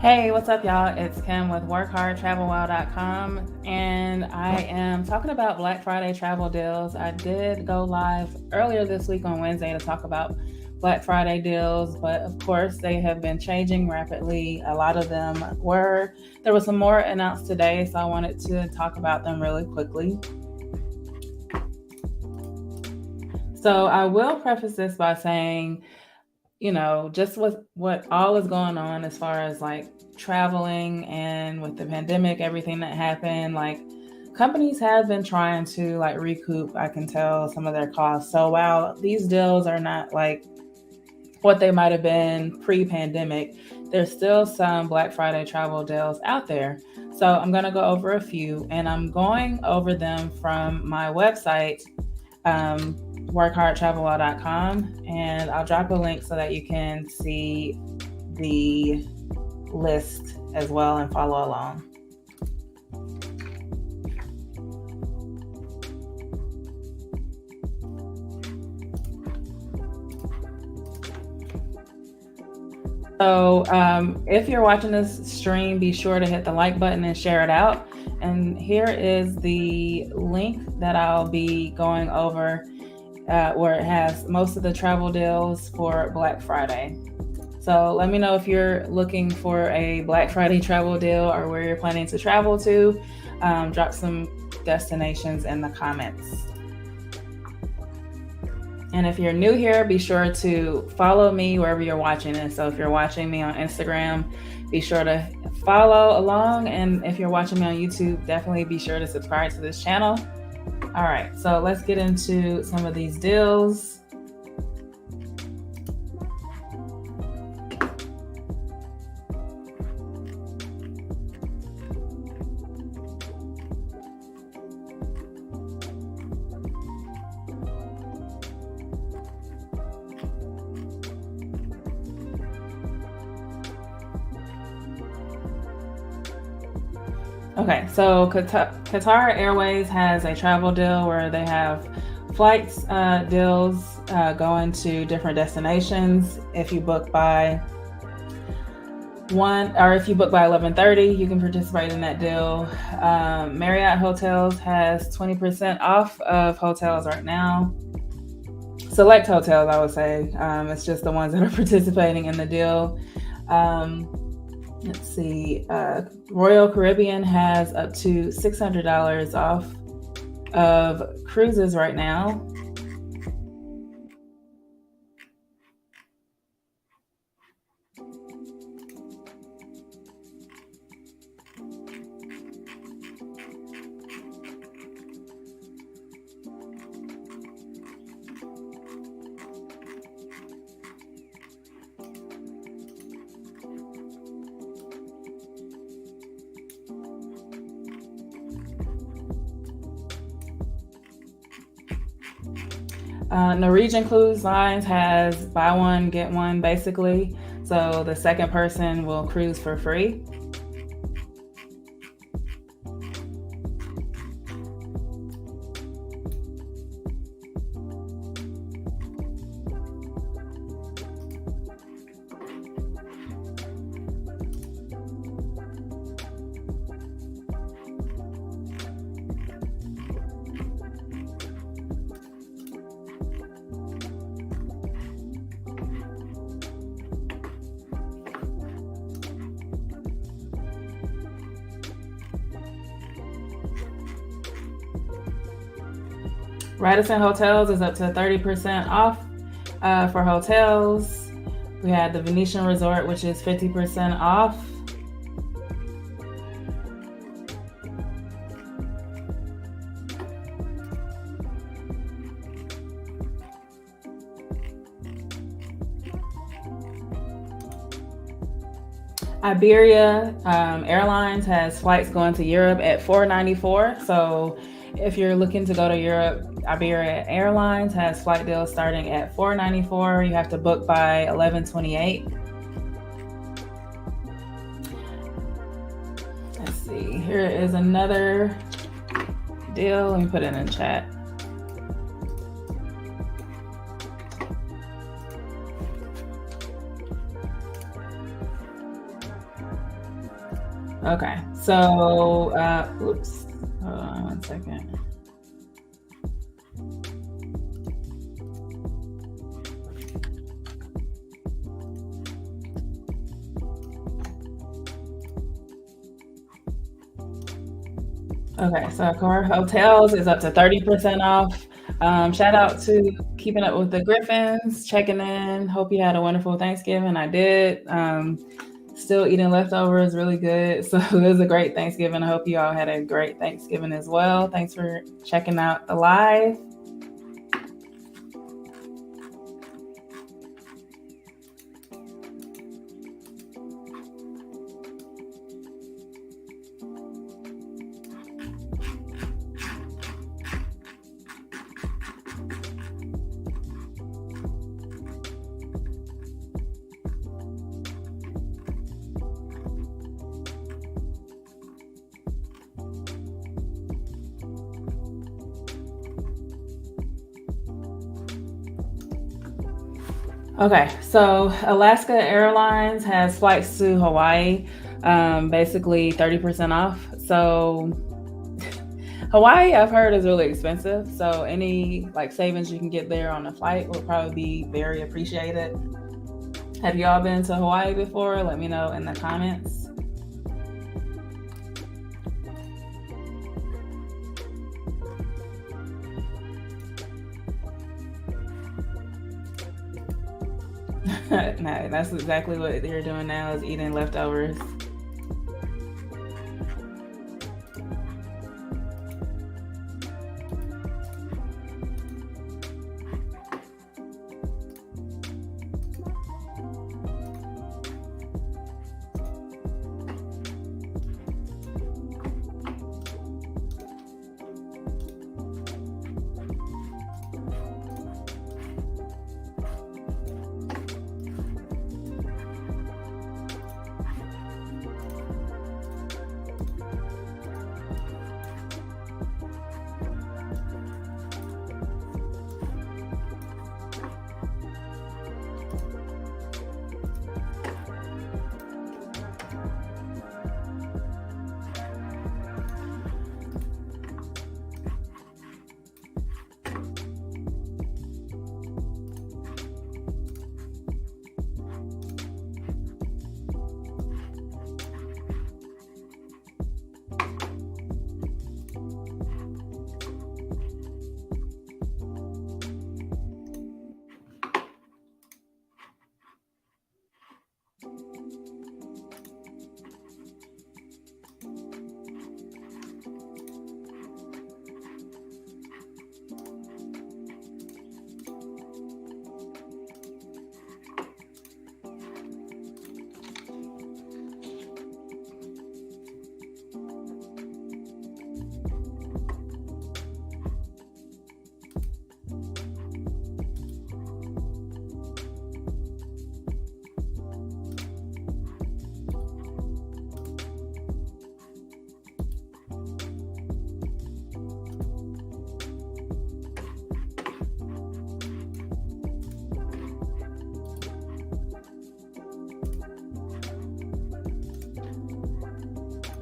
Hey, what's up, y'all? It's Kim with WorkHardTravelWell.com, and I am talking about Black Friday travel deals. I did go live earlier this week on Wednesday to talk about Black Friday deals, but of course, they have been changing rapidly. A lot of them there was some more announced today, so I wanted to talk about them really quickly. So, I will preface this by saying, just with what all is going on as far as like traveling and with the pandemic, everything that happened, like companies have been trying to like recoup, I can tell, some of their costs. So while these deals are not like what they might have been pre-pandemic, there's still some Black Friday travel deals out there. So I'm going to go over a few, and I'm going over them from my website, workhardtravelwell.com, and I'll drop a link so that you can see the list as well and follow along. So if you're watching this stream, be sure to hit the like button and share it out. And here is the link that I'll be going over where it has most of the travel deals for Black Friday. So let me know if you're looking for a Black Friday travel deal or where you're planning to travel to. Drop some destinations in the comments. And if you're new here, be sure to follow me wherever you're watching this. So if you're watching me on Instagram, be sure to follow along. And if you're watching me on YouTube, definitely be sure to subscribe to this channel. All right, so let's get into some of these deals. Okay, so Qatar Airways has a travel deal where they have flights deals going to different destinations. If you book by 11:30, you can participate in that deal. Marriott Hotels has 20% off of hotels right now. Select hotels, I would say. It's just the ones that are participating in the deal. Let's see. Royal Caribbean has up to $600 off of cruises right now. Norwegian Cruise Lines has buy one, get one, basically. So the second person will cruise for free. Radisson Hotels is up to 30% off for hotels. We had the Venetian Resort, which is 50% off. Iberia Airlines has flights going to Europe at $494. So if you're looking to go to Europe, Iberia Airlines has flight deals starting at $494. You have to book by 11/28. Let's see. Here is another deal. Let me put it in chat. Okay, so oops, hold on 1 second. Okay, so Accor Hotels is up to 30% off. Shout out to Keeping Up with the Griffins, checking in. Hope you had a wonderful Thanksgiving. I did. Still eating leftovers, really good. So it was a great Thanksgiving. I hope you all had a great Thanksgiving as well. Thanks for checking out the live. Okay, so Alaska Airlines has flights to Hawaii, basically 30% off. So Hawaii, I've heard, is really expensive. So any like savings you can get there on a flight will probably be very appreciated. Have you all been to Hawaii before? Let me know in the comments. No, that's exactly what you're doing now is eating leftovers.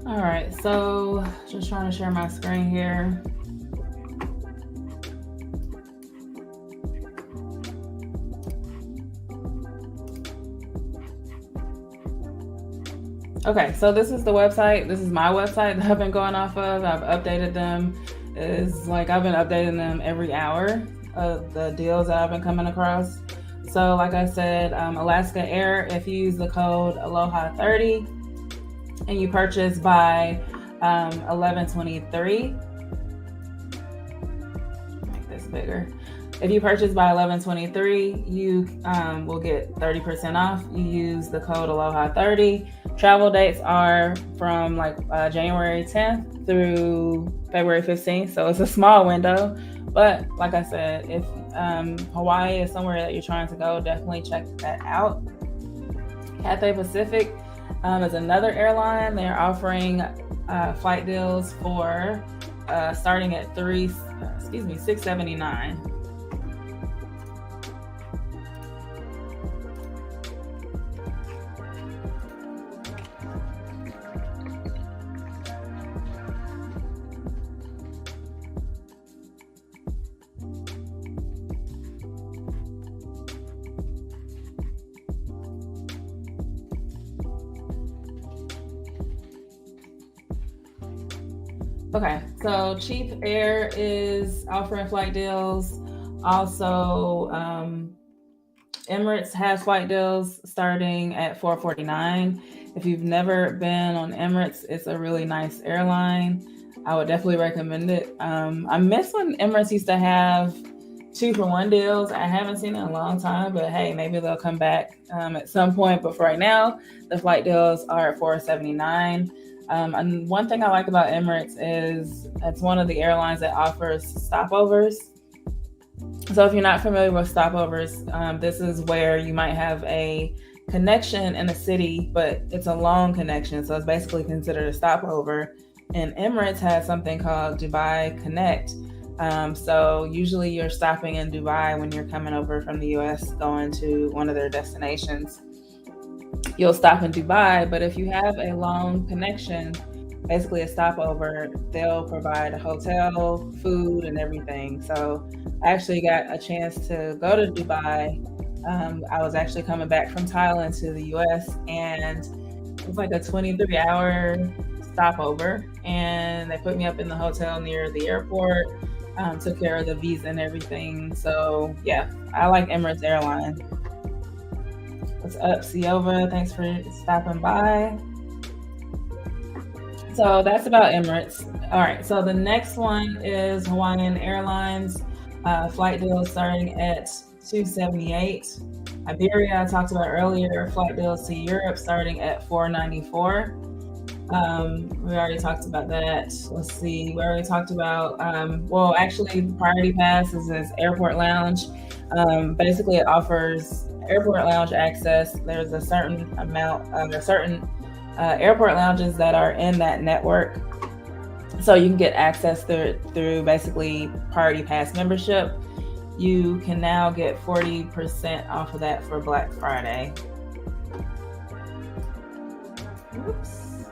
All right, so just trying to share my screen here. Okay, so this is the website. This is my website that I've been going off of. I've updated them. It's like I've been updating them every hour of the deals that I've been coming across. So like I said, Alaska Air, if you use the code Aloha30 and you purchase by 11/23, make this bigger. If you purchase by 11/23, you will get 30% off. You use the code Aloha30. Travel dates are from like January 10th through February 15th. So it's a small window. But like I said, if Hawaii is somewhere that you're trying to go, definitely check that out. Cathay Pacific is another airline. They're offering flight deals for starting at $679. Okay, so Cheap Air is offering flight deals. Also, Emirates has flight deals starting at 449. If you've never been on Emirates, it's a really nice airline. I would definitely recommend it. I miss when Emirates used to have 2-for-1 deals. I haven't seen it in a long time, but hey, maybe they'll come back at some point. But for right now, the flight deals are at 479. And one thing I like about Emirates is it's one of the airlines that offers stopovers. So if you're not familiar with stopovers, this is where you might have a connection in a city, but it's a long connection. So it's basically considered a stopover. And Emirates has something called Dubai Connect. So usually you're stopping in Dubai when you're coming over from the US going to one of their destinations. You'll stop in Dubai, but if you have a long connection, basically a stopover, they'll provide a hotel, food, and everything. So I actually got a chance to go to Dubai. I was actually coming back from Thailand to the US, and it was like a 23-hour stopover. And they put me up in the hotel near the airport, took care of the visa and everything. So yeah, I like Emirates Airline. What's up, Siova? Thanks for stopping by. So that's about Emirates. All right. So the next one is Hawaiian Airlines. Flight deals starting at 278. Iberia, I talked about earlier. Flight deals to Europe starting at 494. We already talked about that. Let's see. We already talked about, well, actually, the Priority Pass is this airport lounge. Basically, it offers airport lounge access. There's a certain amount, certain airport lounges that are in that network. So you can get access through basically Priority Pass membership. You can now get 40% off of that for Black Friday. Oops.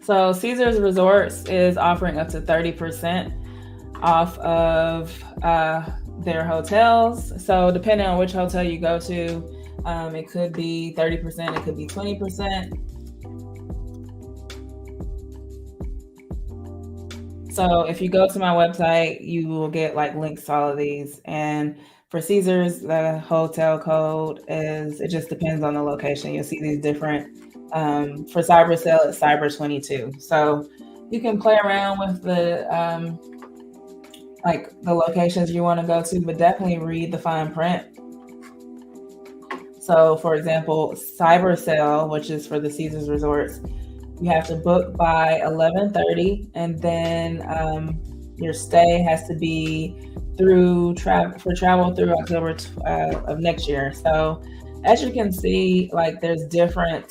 So Caesars Resorts is offering up to 30% off of their hotels. So depending on which hotel you go to, it could be 30%, it could be 20%. So if you go to my website, you will get like links to all of these. And for Caesars, the hotel code is, it just depends on the location. You'll see these different, for Cyber Sale, it's Cyber 22. So you can play around with the, like the locations you want to go to, but definitely read the fine print. So for example, Cyber Sale, which is for the Caesars Resorts, you have to book by 11:30, and then your stay has to be through travel through October of next year. So as you can see, like there's different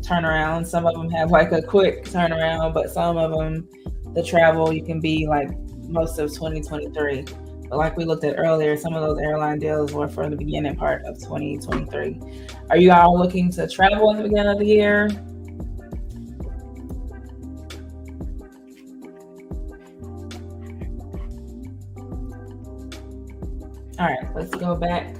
turnarounds. Some of them have like a quick turnaround, but some of them, the travel, you can be like most of 2023. But like we looked at earlier, some of those airline deals were for the beginning part of 2023. Are you all looking to travel at the beginning of the year? All right, let's go back.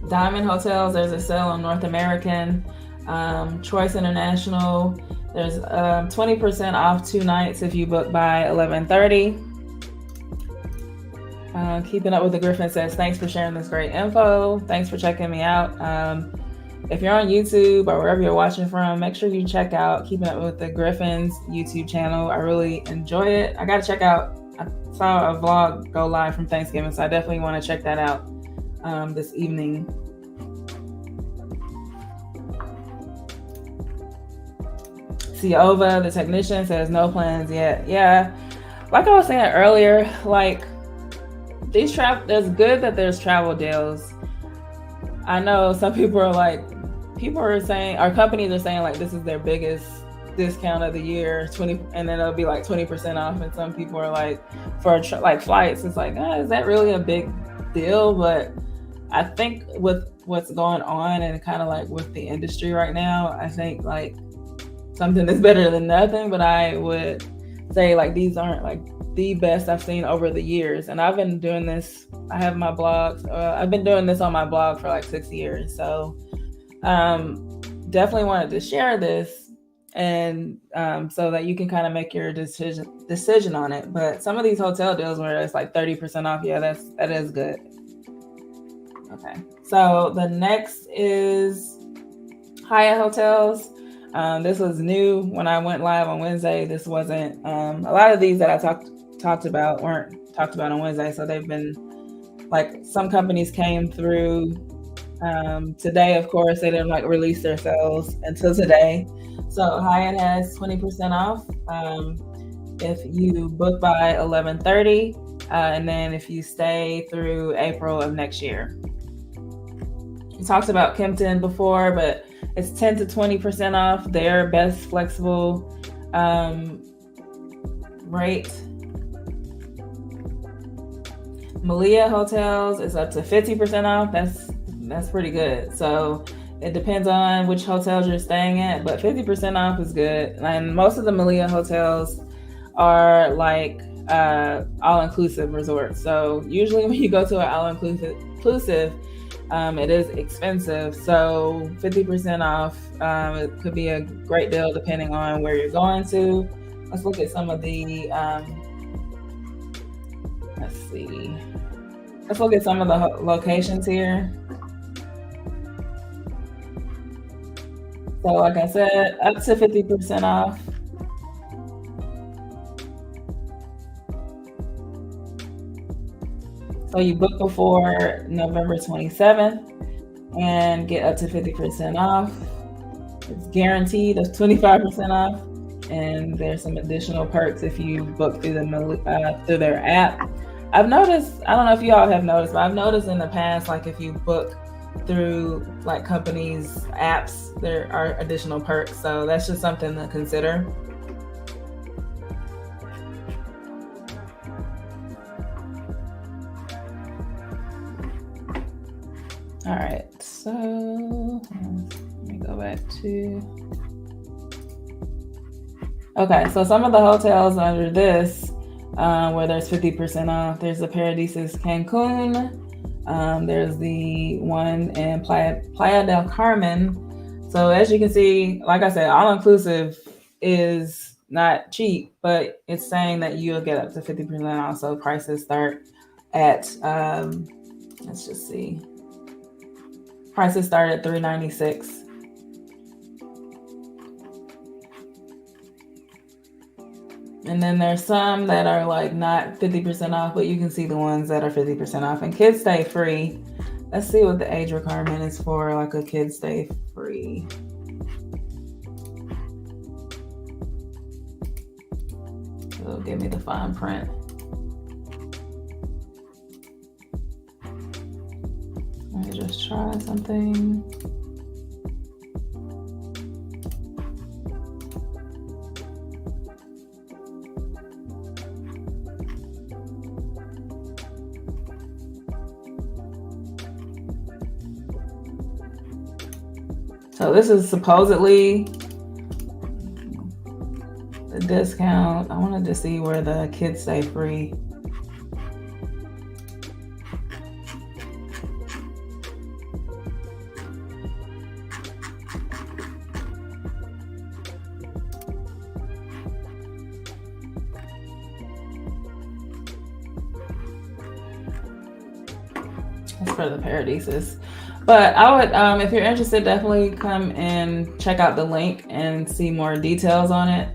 Diamond Hotels, there's a sale on North American. Choice International, there's 20% off 2 nights if you book by 11:30. Keeping Up with the Griffin says, thanks for sharing this great info. Thanks for checking me out. If you're on YouTube or wherever you're watching from, make sure you check out Keeping Up with the Griffin's YouTube channel. I really enjoy it. I got to check out, I saw a vlog go live from Thanksgiving, so I definitely want to check that out this evening. Siova, the technician, says no plans yet. Yeah, like I was saying earlier, like these there's good that there's travel deals. I know some people are like, people are saying, our companies are saying like this is their biggest discount of the year, 20, and then it'll be like 20% off. And some people are like, for like flights, it's like, is that really a big deal? But I think with what's going on and kind of like with the industry right now, I think like something is better than nothing. But I would say like these aren't like the best I've seen over the years. And I've been doing this. I have my blogs. I've been doing this on my blog for like 6 years. So definitely wanted to share this, and so that you can kind of make your decision on it. But some of these hotel deals where it's like 30% off, yeah, that is good. Okay, so the next is Hyatt Hotels. This was new when I went live on Wednesday. This wasn't a lot of these that I talked about weren't talked about on Wednesday, so they've been like some companies came through today. Of course, they didn't like release their sales until today. So Hyatt has 20% off if you book by 11:30, and then if you stay through April of next year. We talked about Kimpton before, but it's 10 to 20% off their best flexible rate. Malia Hotels is up to 50% off. That's pretty good. So it depends on which hotels you're staying at, but 50% off is good. And most of the Malia hotels are like all-inclusive resorts. So usually when you go to an all-inclusive, it is expensive. So 50% off, it could be a great deal depending on where you're going to. Let's look at some of the, let's look at some of the locations here. So like I said, up to 50% off. So you book before November 27th and get up to 50% off. It's guaranteed of 25% off. And there's some additional perks if you book through through their app. I've noticed, I don't know if you all have noticed, but I've noticed in the past, like if you book through like companies' apps, there are additional perks. So that's just something to consider. All right, so let me go back to, okay, so some of the hotels under this, where there's 50% off, there's the Paradisus Cancun, there's the one in Playa del Carmen. So as you can see, like I said, all-inclusive is not cheap, but it's saying that you'll get up to 50% off. So prices start at, let's just see. Prices start at $396. And then there's some that are like not 50% off, but you can see the ones that are 50% off. And kids stay free. Let's see what the age requirement is for like a kid stay free. It'll give me the fine print. Let me just try something. So this is supposedly the discount. I wanted to see where the kids stay free. That's for the Paradisus. But I would, if you're interested, definitely come and check out the link and see more details on it.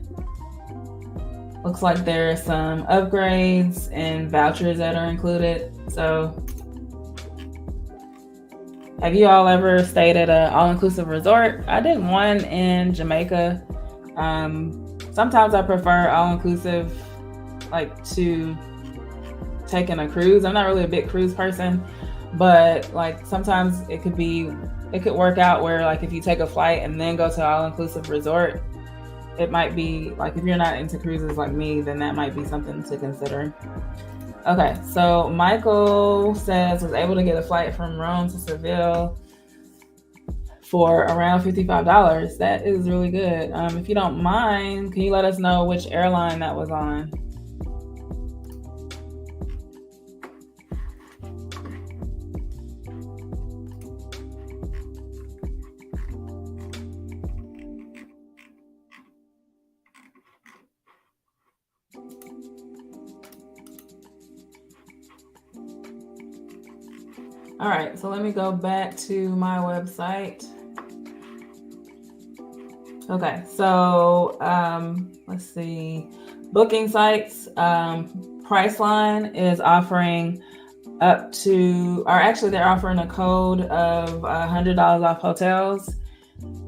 Looks like there are some upgrades and vouchers that are included. So have you all ever stayed at an all-inclusive resort? I did one in Jamaica. Sometimes I prefer all-inclusive like to taking a cruise. I'm not really a big cruise person. But like sometimes it could work out where like if you take a flight and then go to an all-inclusive resort, it might be like, if you're not into cruises like me, then that might be something to consider. Okay, so Michael says was able to get a flight from Rome to Seville for around $55. That is really good. If you don't mind, can you let us know which airline that was on? All right, so let me go back to my website. Okay, so let's see. Booking sites, Priceline is offering up to, or actually they're offering a code of $100 off hotels,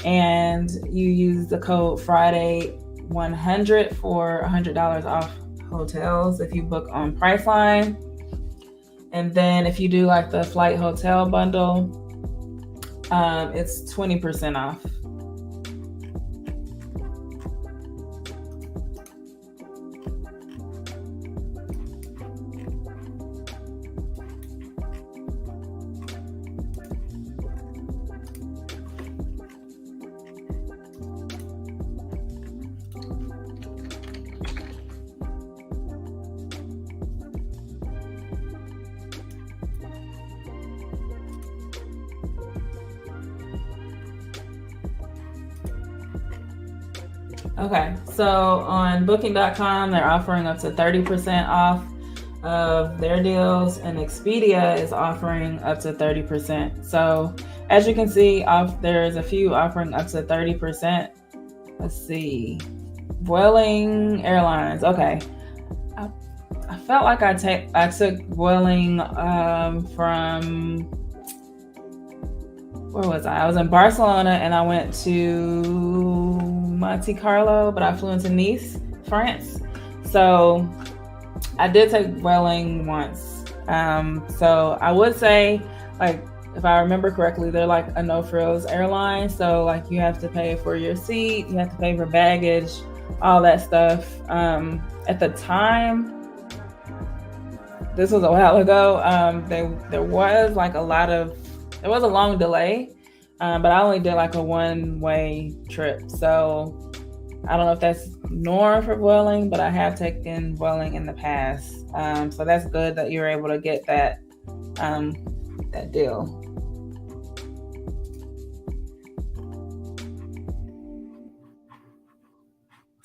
and you use the code Friday100 for $100 off hotels if you book on Priceline. And then if you do like the flight hotel bundle, it's 20% off. Okay, so on booking.com, they're offering up to 30% off of their deals, and Expedia is offering up to 30%. So as you can see, there's a few offering up to 30%. Let's see. Vueling Airlines. Okay. I felt like I took Vueling from, where was I? I was in Barcelona and I went to Monte Carlo, but I flew into Nice, France. So I did take Vueling once. So I would say, like, if I remember correctly, they're like a no-frills airline. So like you have to pay for your seat, you have to pay for baggage, all that stuff. At the time, this was a while ago, there was a long delay, but I only did like a one-way trip. So I don't know if that's norm for Vueling, but I have taken Vueling in the past. So that's good that you're able to get that deal.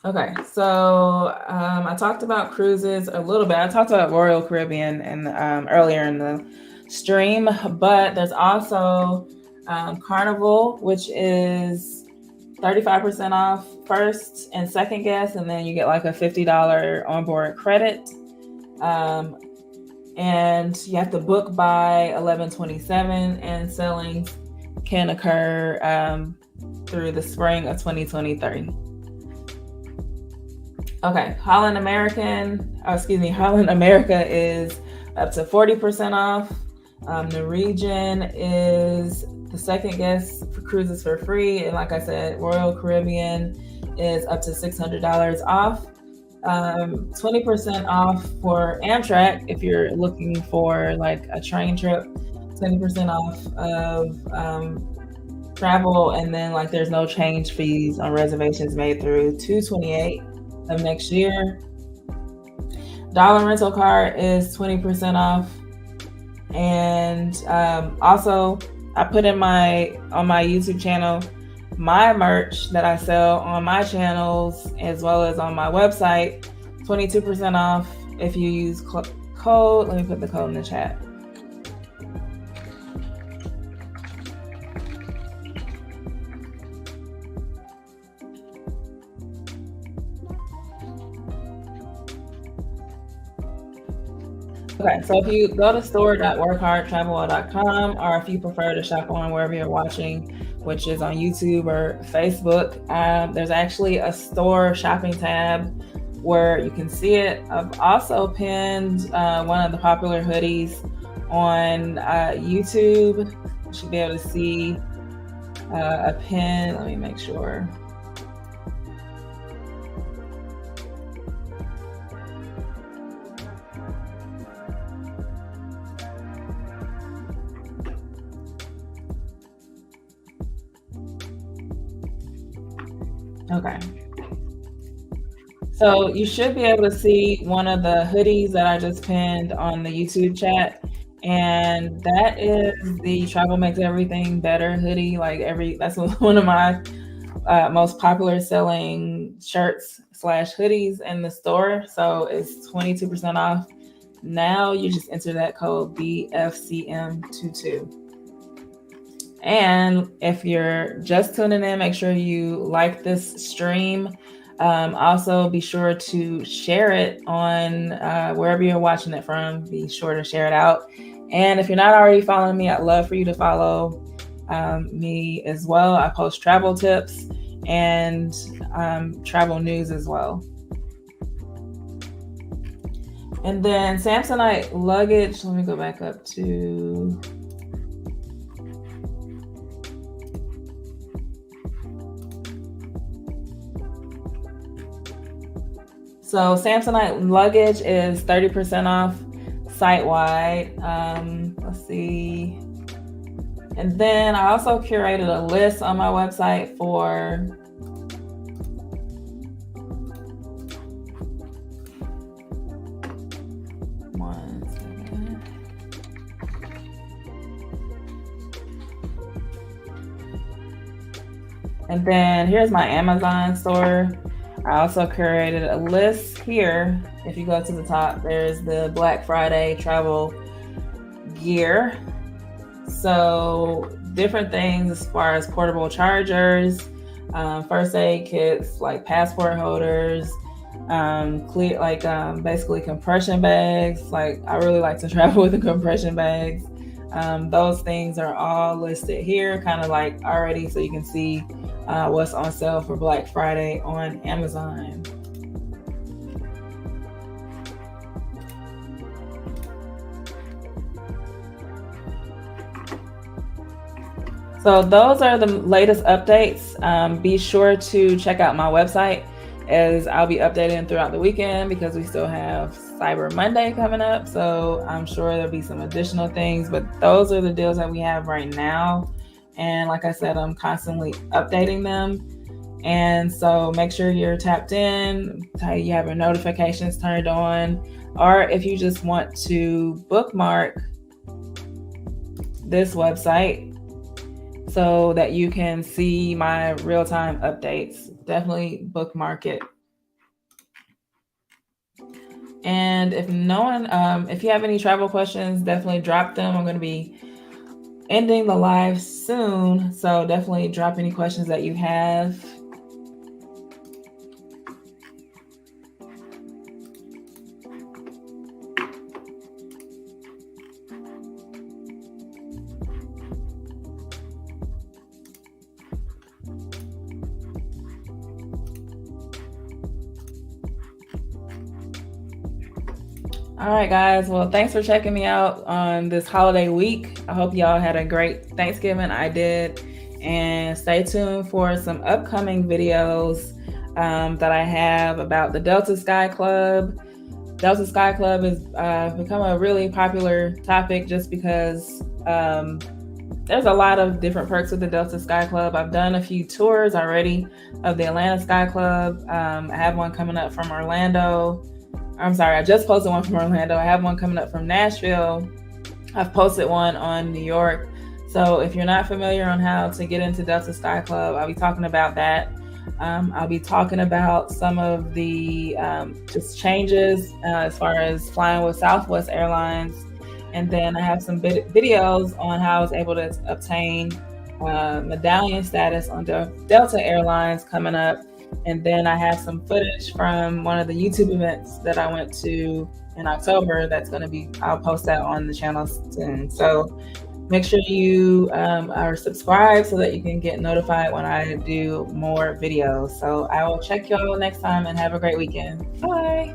Okay, so I talked about cruises a little bit. I talked about Royal Caribbean earlier in the stream, but there's also Carnival, which is 35% off first and second guest, and then you get like a $50 onboard credit. And you have to book by 11/27, and sailings can occur through the spring of 2023. Okay, Holland America is up to 40% off. Norwegian is the second guest for cruises for free. And like I said, Royal Caribbean is up to $600 off. 20% off for Amtrak if you're looking for like a train trip. 20% off of travel, and then like there's no change fees on reservations made through 2/28 of next year. Dollar rental car is 20% off. And also I put on my YouTube channel my merch that I sell on my channels as well as on my website, 22% off if you use code. Let me put the code in the chat. Okay, so if you go to store.workhardtravel.com, or if you prefer to shop on wherever you're watching, which is on YouTube or Facebook, there's actually a store shopping tab where you can see it. I've also pinned one of the popular hoodies on YouTube. You should be able to see a pin. Let me make sure. Okay. So you should be able to see one of the hoodies that I just pinned on the YouTube chat. And that is the Travel Makes Everything Better hoodie. That's one of my most popular selling shirts slash hoodies in the store. So it's 22% off. Now you just enter that code BFCM22. And if you're just tuning in, make sure you like this stream. Also, be sure to share it on wherever you're watching it from. Be sure to share it out. And if you're not already following me, I'd love for you to follow me as well. I post travel tips and travel news as well. And then Samsonite luggage. Let me go back up to. So Samsonite luggage is 30% off site-wide. Let's see. And then I also curated a list on my website for one second. And then here's my Amazon store. I also curated a list here. If you go to the top, there's the Black Friday travel gear. So different things as far as portable chargers, first aid kits, like passport holders, basically compression bags. Like I really like to travel with the compression bags. Those things are all listed here, kind of like already, so you can see what's on sale for Black Friday on Amazon. So those are the latest updates. Be sure to check out my website, as I'll be updating throughout the weekend because we still have Cyber Monday coming up. So I'm sure there'll be some additional things, but those are the deals that we have right now. And like I said, I'm constantly updating them. And so make sure you're tapped in, you have your notifications turned on, or if you just want to bookmark this website so that you can see my real-time updates, definitely bookmark it. And if you have any travel questions, definitely drop them. I'm going to be ending the live soon, so definitely drop any questions that you have. All right, guys. Well, thanks for checking me out on this holiday week. I hope y'all had a great Thanksgiving. I did. And stay tuned for some upcoming videos that I have about the Delta Sky Club. Delta Sky Club has become a really popular topic just because there's a lot of different perks with the Delta Sky Club. I've done a few tours already of the Atlanta Sky Club. I have one coming up from Orlando. I'm sorry, I just posted one from Orlando. I have one coming up from Nashville. I've posted one on New York. So if you're not familiar on how to get into Delta Sky Club, I'll be talking about that. I'll be talking about some of the just changes as far as flying with Southwest Airlines. And then I have some videos on how I was able to obtain medallion status on Delta Airlines coming up. And then I have some footage from one of the YouTube events that I went to in October. I'll post that on the channel soon. So make sure you are subscribed so that you can get notified when I do more videos. So I will check y'all next time and have a great weekend. Bye.